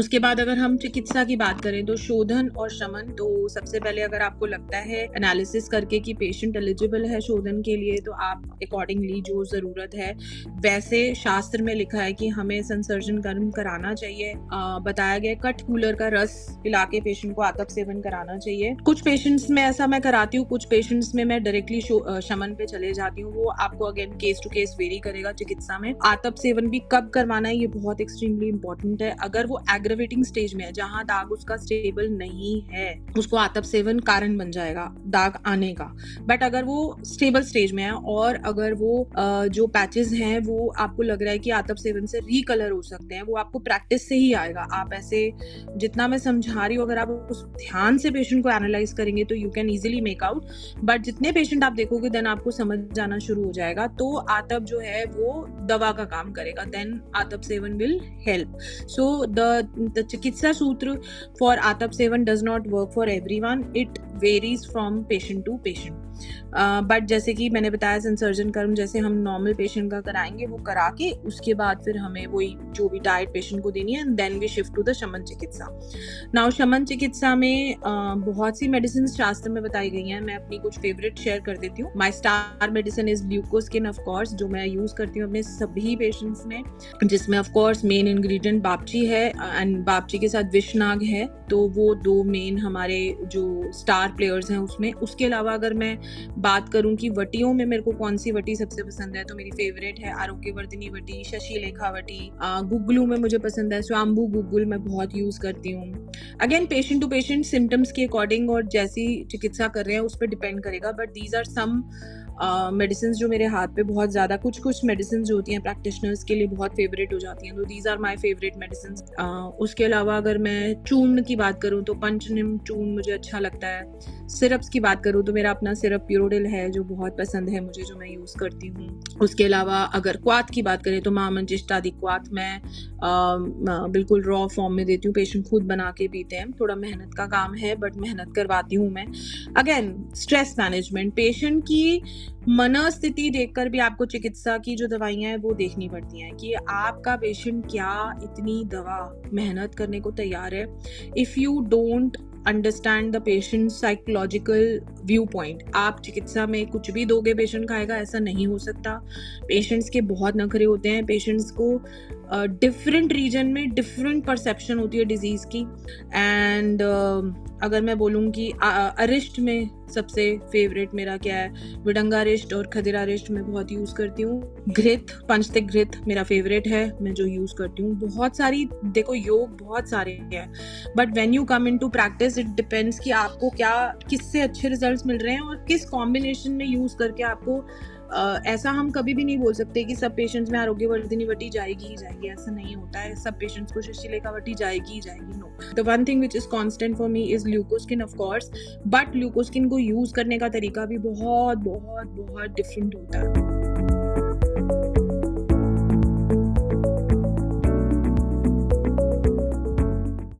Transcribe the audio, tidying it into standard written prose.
उसके बाद अगर हम चिकित्सा की बात करें तो शोधन और शमन, तो सबसे पहले अगर आपको लगता है एनालिसिस करके कि पेशेंट एलिजिबल है शोधन के लिए, तो आप अकॉर्डिंगली जो ज़रूरत है वैसे शास्त्र में लिखा है कि हमें संसर्जन कर्म कराना चाहिए। बताया गया कट कूलर का रस पिला के पेशेंट को आतप सेवन कराना चाहिए। कुछ पेशेंट्स में ऐसा मैं कराती हूँ, कुछ पेशेंट्स में मैं डायरेक्टली शमन पे चले जाती हूँ। वो आपको again case to case vary करेगा चिकित्सा में। आतप सेवन भी कब करवाना है ये बहुत एक्सट्रीमली इंपॉर्टेंट है। अगर वो एग्रेवेटिंग स्टेज में है, जहां दाग उसका स्टेबल नहीं है, उसको आतप सेवन कारण बन जाएगा दाग आने का। बट अगर वो स्टेबल स्टेज में है और अगर वो जो पैचेस हैं वो आपको लग रहा है कि आतप सेवन से रीकलर हो सकते हैं, वो आपको प्रैक्टिस से ही आएगा। आप ऐसे जितना मैं समझा रही हूँ, अगर आप उस ध्यान से पेशेंट को एनालाइज करेंगे तो you can easily make out. But जितने पेशेंट आप देखोगे देन आपको समझ जाना शुरू हो जाएगा। तो आतप जो है वो दवा का काम करेगा, देन आतप सेवन विल हेल्प। So the चिकित्सा सूत्र for आतप सेवन does not work for everyone. It varies from patient to patient. But जैसे कि मैंने बताया संसर्जन कर्म जैसे हम नॉर्मल पेशेंट का कराएंगे, वो करा के उसके बाद फिर हमें वही जो भी डाइट पेशेंट को देनी है, then we shift to the शमन चिकित्सा। नाउ शमन चिकित्सा में बहुत सी मेडिसिन शास्त्र में बताई गई हैं। मैं अपनी कुछ फेवरेट शेयर कर देती हूँ। My star medicine is Leucoskin of course, जो मैं यूज करती हूँ अपने सभी पेशेंट्स में, जिसमें ऑफ कोर्स मेन इंग्रेडिएंट बापची है एंड बापची के साथ विषनाग है। तो वो दो मेन हमारे जो स्टार प्लेयर्स हैं उसमें। उसके अलावा अगर मैं बात करूं कि वटियों में मेरे को कौन सी वटी सबसे पसंद है, तो मेरी फेवरेट है आरोग्यवर्धिनी वटी, शशिलेखा वटी। गुग्गलू में मुझे पसंद है स्वाम्बू गुग्गुल, मैं बहुत यूज करती हूँ। Again patient to patient symptoms के अकॉर्डिंग और जैसी चिकित्सा कर रहे हैं उस पर डिपेंड करेगा। But these are some medicine जो मेरे हाथ पे बहुत ज्यादा, कुछ मेडिसिन जो होती हैं प्रैक्टिशनर्स के लिए बहुत फेवरेट हो जाती हैं, तो these are my favourite medicine. उसके अलावा अगर मैं चूर्ण की बात करूं तो पंचनिम चूर्ण मुझे अच्छा लगता है। सिरप्स की बात करूं तो मेरा अपना सिरप प्यूरोडिल है जो बहुत पसंद है मुझे, जो मैं यूज करती हूँ। उसके अलावा अगर क्वाथ की बात करें तो मामंजिष्ट आदि क्वाथ मैं बिल्कुल रॉ फॉर्म में देती हूँ, पेशेंट खुद बना के पीते हैं। थोड़ा मेहनत का काम है बट मेहनत करवाती हूँ मैं। अगेन स्ट्रेस मैनेजमेंट, पेशेंट की मनोस्थिति देखकर भी आपको चिकित्सा की जो दवाइयां हैं वो देखनी पड़ती हैं कि आपका पेशेंट क्या इतनी दवा मेहनत करने को तैयार है। If you don't understand the patient psychological view point, आप चिकित्सा में कुछ भी दोगे पेशेंट खाएगा, ऐसा नहीं हो सकता। पेशेंट्स के बहुत नखरे होते हैं, पेशेंट्स को डिफरेंट रीजन में डिफरेंट परसेप्शन होती है डिजीज की। एंड अगर मैं बोलूँ कि अरिष्ट में सबसे फेवरेट मेरा क्या है, विडंगा अरिष्ट और खदिरा अरिष्ट मैं बहुत यूज करती हूँ। घृत, पंचतिक घृत मेरा फेवरेट है, मैं जो यूज करती हूँ। बहुत सारी देखो योग बहुत सारे हैं, but when you come into practice it depends कि आपको क्या, किससे अच्छे रिजल्ट्स मिल रहे हैं और किस कॉम्बिनेशन में यूज करके आपको ऐसा हम कभी भी नहीं बोल सकते कि सब पेशेंट्स में आरोग्यवर्धिनी वटी जाएगी ही जाएगी, ऐसा नहीं होता है। सब पेशेंट्स को शशिलेखा वटी जाएगी ही जाएगी, no. The one thing which is constant for me is Leucoskin of course, but Leucoskin को यूज करने का तरीका भी बहुत बहुत बहुत डिफरेंट होता है।